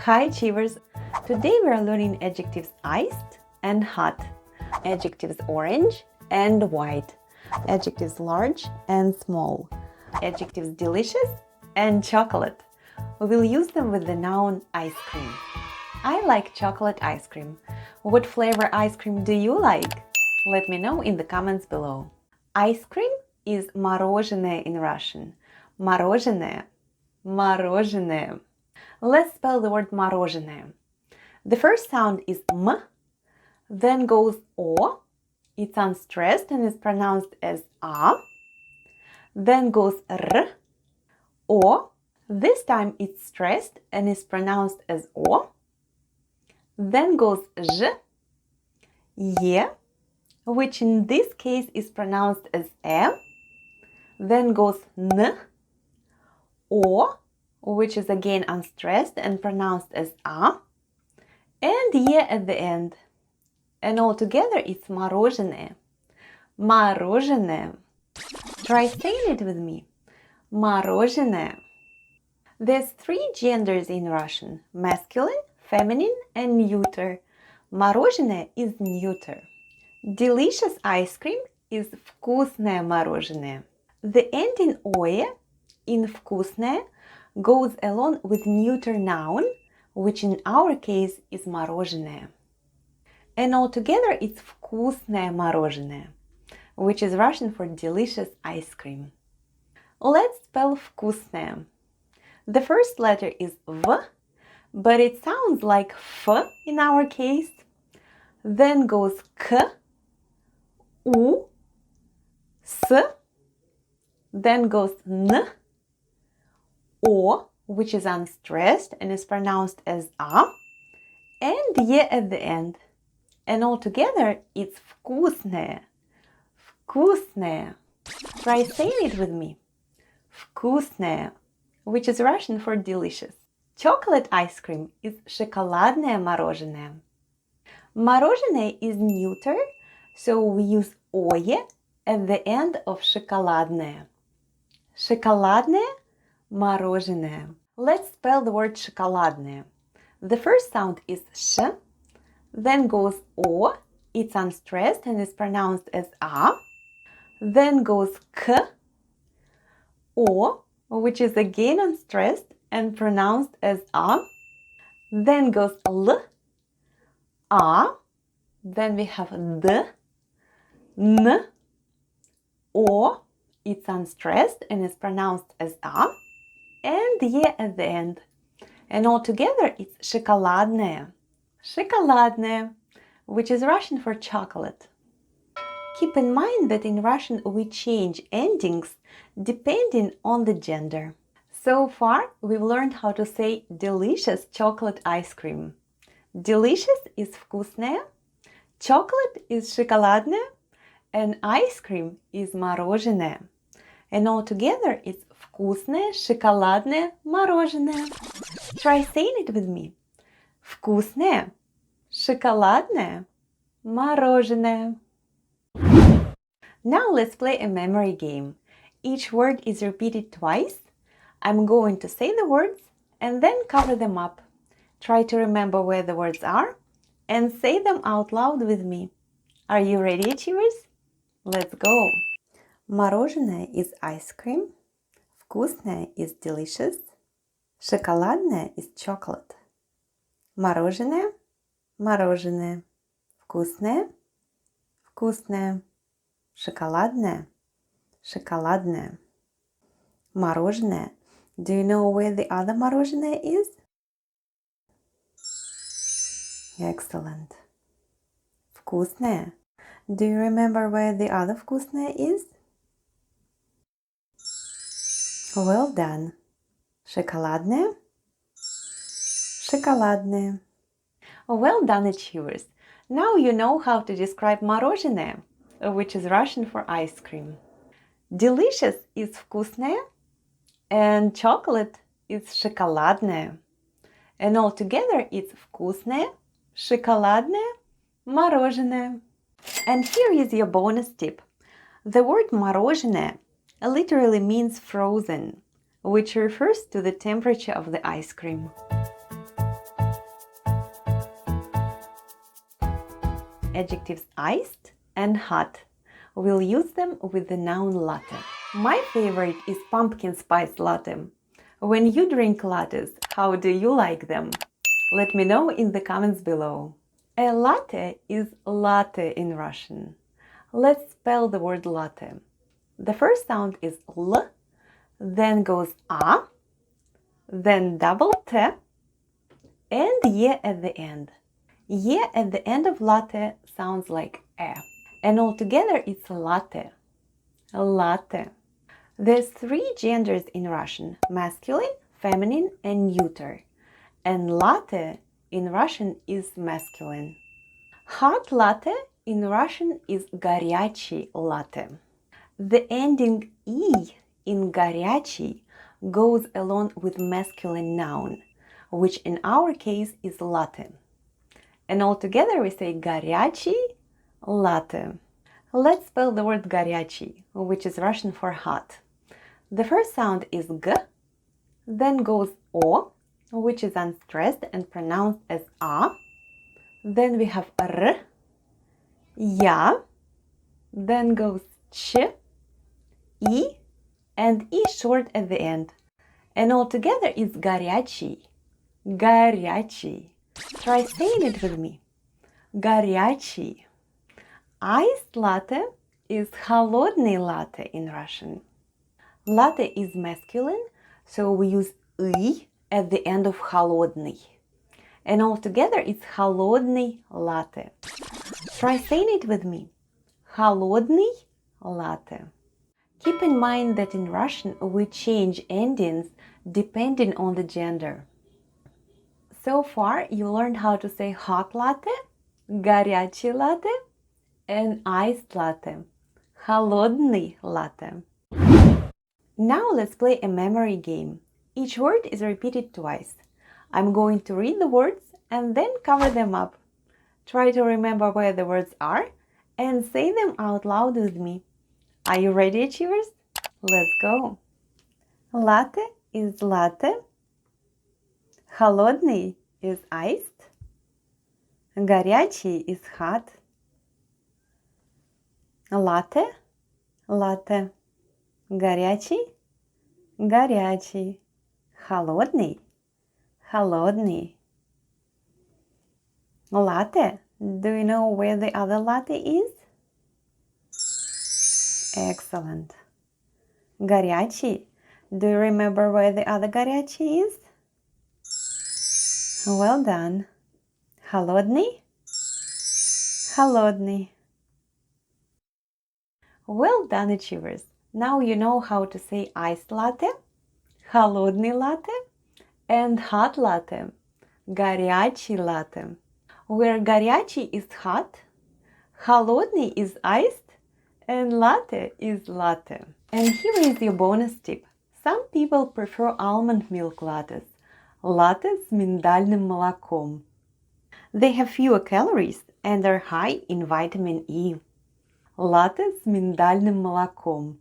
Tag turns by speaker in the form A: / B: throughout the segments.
A: Hi Achievers! Today we are learning adjectives iced and hot, adjectives orange and white, adjectives large and small, adjectives delicious and chocolate. We will use them with the noun ice cream. I like chocolate ice cream. What flavor ice cream do you like? Let me know in the comments below. Ice cream is мороженое in Russian. Мороженое. Мороженое. Let's spell the word мороженое. The first sound is m, then goes o. It's unstressed and is pronounced as a. Then goes r, o. This time it's stressed and is pronounced as o. Then goes j, ye, which in this case is pronounced as e. Then goes n, o, which is again unstressed and pronounced as a, and ye at the end. And all together it's мороженое. Мороженое. Try saying it with me. Мороженое. There's three genders in Russian: masculine, feminine, and neuter. Мороженое is neuter. Delicious ice cream is вкусное мороженое. The ending oe in вкусное goes along with neuter noun, which in our case is мороженое. And altogether it's вкусное мороженое, which is Russian for delicious ice cream. Let's spell вкусное. The first letter is v, but it sounds like f in our case. Then goes k, u, s, then goes n, o, which is unstressed and is pronounced as a, and ye at the end. And all together it's вкусное. Вкусное. Try saying it with me. Вкусное, which is Russian for delicious. Chocolate ice cream is шоколадное мороженое. Мороженое is neuter, so we use ое at the end of шоколадное. Шоколадное мороженое. Let's spell the word шоколадное. The first sound is sh, then goes o, it's unstressed and is pronounced as a. Then goes k, o, which is again unstressed and pronounced as a. Then goes l, a. Then we have d, n, o, it's unstressed and is pronounced as a. And ye at the end. And all together it's шоколадное. Шоколадное, which is Russian for chocolate. Keep in mind that in Russian we change endings depending on the gender. So far, we've learned how to say delicious chocolate ice cream. Delicious is вкусное, chocolate is шоколадное, and ice cream is мороженое. And all together it's вкусное шоколадное мороженое. Try saying it with me. Вкусное шоколадное мороженое. Now let's play a memory game. Each word is repeated twice. I'm going to say the words and then cover them up. Try to remember where the words are and say them out loud with me. Are you ready, Achievers? Let's go! Мороженое is ice cream. Вкусное is delicious. Шоколадное is chocolate. Мороженое, мороженое. Вкусное, вкусное. Шоколадное, шоколадное. Мороженое. Do you know where the other мороженое is? Excellent. Вкусное. Do you remember where the other вкусное is? Well done. Шоколадное, шоколадное. Well done, Achievers. Now you know how to describe мороженое, which is Russian for ice cream. Delicious is вкусное, and chocolate is шоколадное. And all together it's вкусное, шоколадное, мороженое. And here is your bonus tip. The word мороженое literally means frozen, which refers to the temperature of the ice cream. adjectives iced and hot. We'll use them with the noun latte. My favorite is pumpkin spice latte. When you drink lattes, how do you like them? Let me know in the comments below. A latte is latte in Russian. Let's spell the word latte. The first sound is L, then goes A, then double T, and Y at the end. Y at the end of latte sounds like E, and altogether it's latte. Latte. There's 3 genders in Russian: masculine, feminine, and neuter. And latte in Russian is masculine. Hot latte in Russian is горячий latte. The ending E in горячий goes along with masculine noun, which in our case is latte. And altogether we say горячий latte. Let's spell the word горячий, which is Russian for hot. The first sound is G, then goes O, which is unstressed and pronounced as A. Then we have R, Ya, then goes Ch, E, and E short at the end. And altogether it's горячий. Горячий. Try saying it with me. Горячий. Iced latte is холодный latte in Russian. Latte is masculine, so we use «ый» at the end of холодный. And altogether it's холодный latte. Try saying it with me. Холодный latte. Keep in mind that in Russian we change endings depending on the gender. So far you learned how to say hot latte, горячий latte, and iced latte, холодный latte. Now let's play a memory game. Each word is repeated twice. I'm going to read the words and then cover them up. Try to remember where the words are and say them out loud with me. Are you ready, achievers? Let's go. Latte is latte. Холодный is iced. Горячий is hot. Latte, latte. Горячий, горячий. Холодный, холодный. Latte. Do you know where the other latte is? Excellent. Горячий. Do you remember where the other горячий is? Well done. Холодный, холодный. Well done, achievers. Now you know how to say iced latte, холодный latte, and hot latte, горячий latte. Where горячий is hot, холодный is iced, and latte is latte. And here is your bonus tip. Some people prefer almond milk lattes, latte с миндальным молоком. They have fewer calories and are high in vitamin E. Latte с миндальным молоком.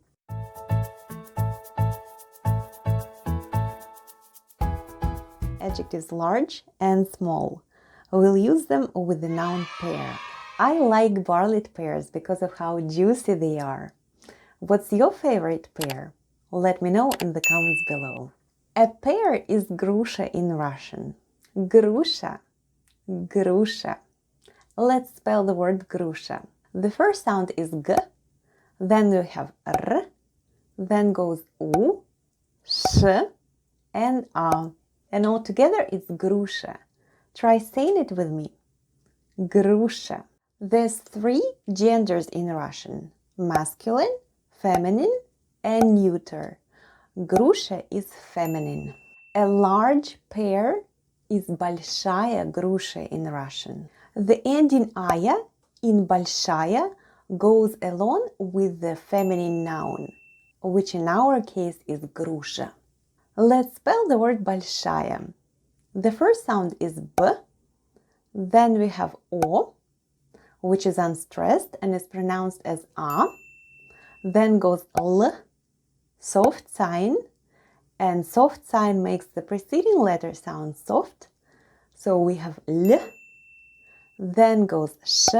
A: Adjectives large and small. We'll use them with the noun pear. I like barley pears because of how juicy they are. What's your favorite pear? Let me know in the comments below. A pear is груша in Russian. Груша. Груша. Let's spell the word груша. The first sound is G, then we have R, then goes U, Sh, and A. And all together it's груша. Try saying it with me. Груша. There's 3 genders in Russian: masculine, feminine, and neuter. Груша is feminine. A large pear is большая груша in Russian. The ending aya in большая goes along with the feminine noun, which in our case is груша. Let's spell the word большая. The first sound is B, then we have O, which is unstressed and is pronounced as A, then goes L, soft sign, and soft sign makes the preceding letter sound soft, so we have L, then goes Sh,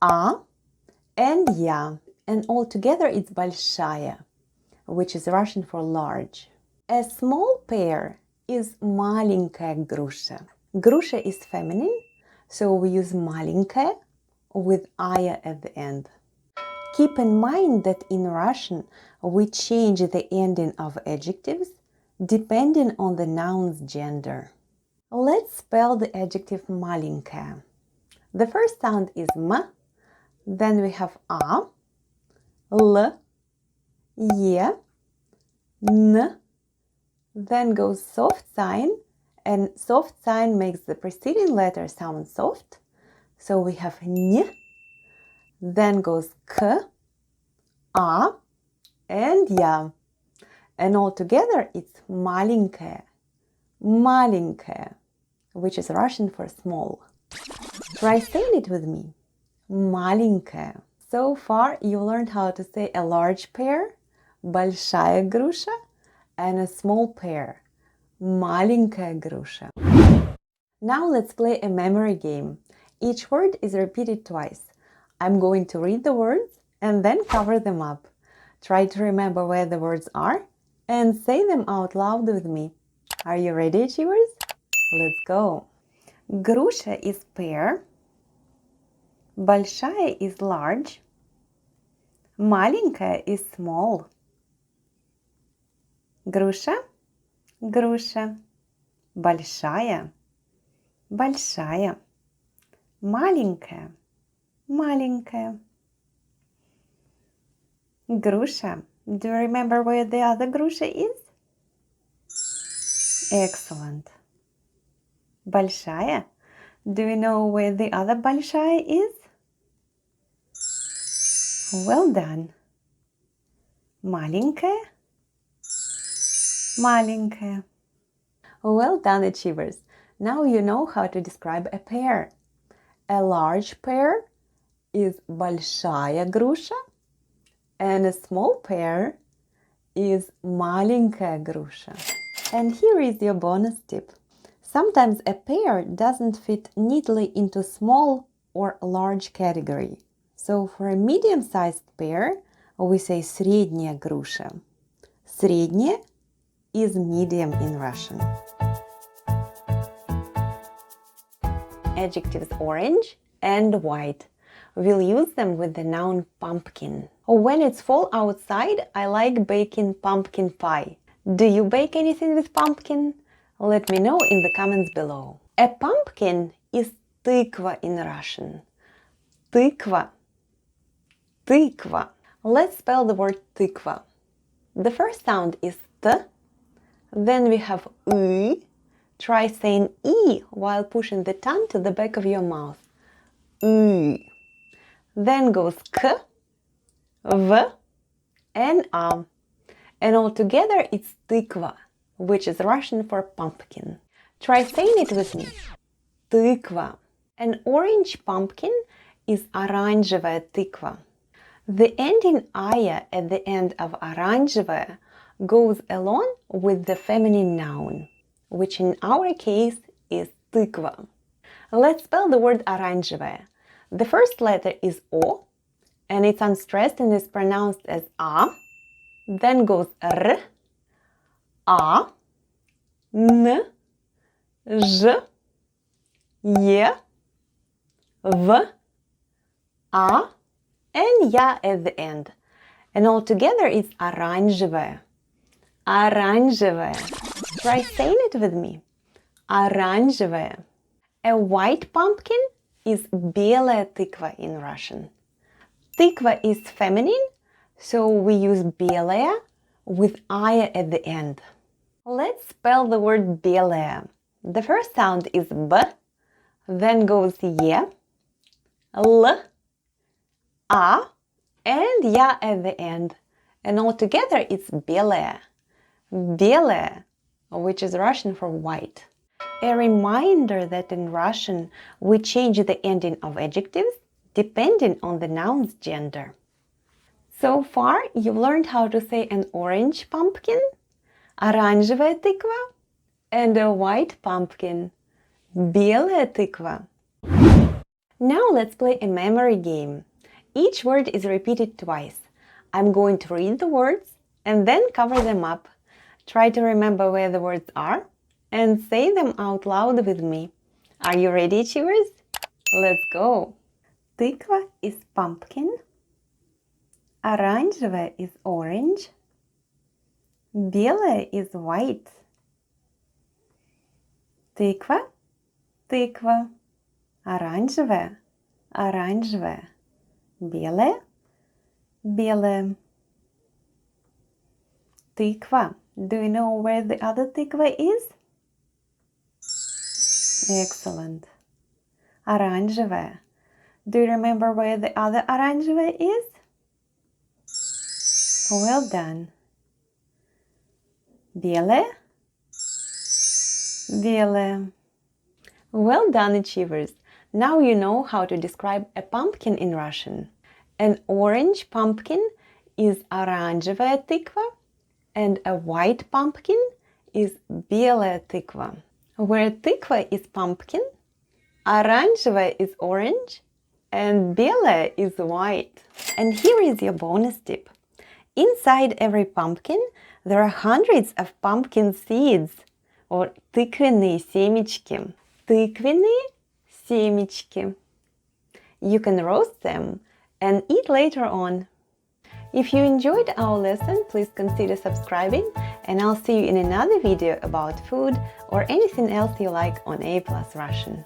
A: a and ya. And all together it's большая, which is Russian for large. A small pear is маленькая груша. Груша is feminine, so we use маленькая with aya at the end. Keep in mind that in Russian we change the ending of adjectives depending on the noun's gender. Let's spell the adjective маленькая. The first sound is m, then we have a, l, e, n, then goes soft sign, and soft sign makes the preceding letter sound soft. So we have n, then goes k, a, and ya. And all together it's маленькая, маленькая, which is Russian for small. Try saying it with me. Маленькая. So far you learned how to say a large pear, большая груша, and a small pear, маленькая груша. Now let's play a memory game. Each word is repeated twice. I'm going to read the words and then cover them up. Try to remember where the words are and say them out loud with me. Are you ready, achievers? Let's go. Груша is pear. Большая is large. Маленькая is small. Груша, груша. Большая, большая. Маленькая, маленькая. Груша. Do you remember where the other груша is? Excellent. Большая. Do you know where the other большая is? Well done. Маленькая. Маленькая. Well done, achievers. Now you know how to describe a pear. A large pear is большая груша, and a small pear is маленькая груша. And here is your bonus tip. Sometimes a pear doesn't fit neatly into small or large category. So for a medium-sized pear, we say средняя груша. Средняя is medium in Russian. Adjectives orange and white. We'll use them with the noun pumpkin. When it's fall outside, I like baking pumpkin pie. Do you bake anything with pumpkin? Let me know in the comments below. A pumpkin is тыква in Russian. Тыква. Тыква. Let's spell the word тыква. The first sound is t, then we have y. Try saying e while pushing the tongue to the back of your mouth. Y. Then goes k, v, and a. And all together it's тыква, which is Russian for pumpkin. Try saying it with me. Тыква. An orange pumpkin is оранжевая тыква. The ending aya at the end of оранжевая goes along with the feminine noun, which in our case is тыква. Let's spell the word оранжевая. The first letter is O, and it's unstressed and is pronounced as A. Then goes R, A, N, Ž, E, V, A, and Ya at the end. And all together it's оранжевая. Оранжевая. Try saying it with me. Оранжевая. A white pumpkin is белая тыква in Russian. Тыква is feminine, so we use белая with ая at the end. Let's spell the word белая. The first sound is B, then goes Е, L, A, and Ya at the end. And all together it's белая. Белая, which is Russian for white. A reminder that in Russian we change the ending of adjectives depending on the noun's gender. So far you've learned how to say an orange pumpkin, оранжевая тыква, and a white pumpkin, белая тыква. Now let's play a memory game. Each word is repeated twice. I'm going to read the words and then cover them up. Try to remember where the words are and say them out loud with me. Are you ready, achievers? Let's go! Тыква is pumpkin. Оранжевая is orange. Белая is white. Тыква, тыква. Оранжевая, оранжевая. Белая, белая. Тыква. Do you know where the other тыква is? Excellent. Оранжевая. Do you remember where the other оранжевая is? Well done. Белая, белая. Well done, achievers. Now you know how to describe a pumpkin in Russian. An orange pumpkin is оранжевая тыква, and a white pumpkin is белая тыква. Where тыква is pumpkin, оранжевая is orange, and белая is white. And here is your bonus tip. Inside every pumpkin, there are hundreds of pumpkin seeds, or тыквенные семечки. Тыквенные семечки. You can roast them and eat later on. If you enjoyed our lesson, please consider subscribing, and I'll see you in another video about food or anything else you like on A+ Russian.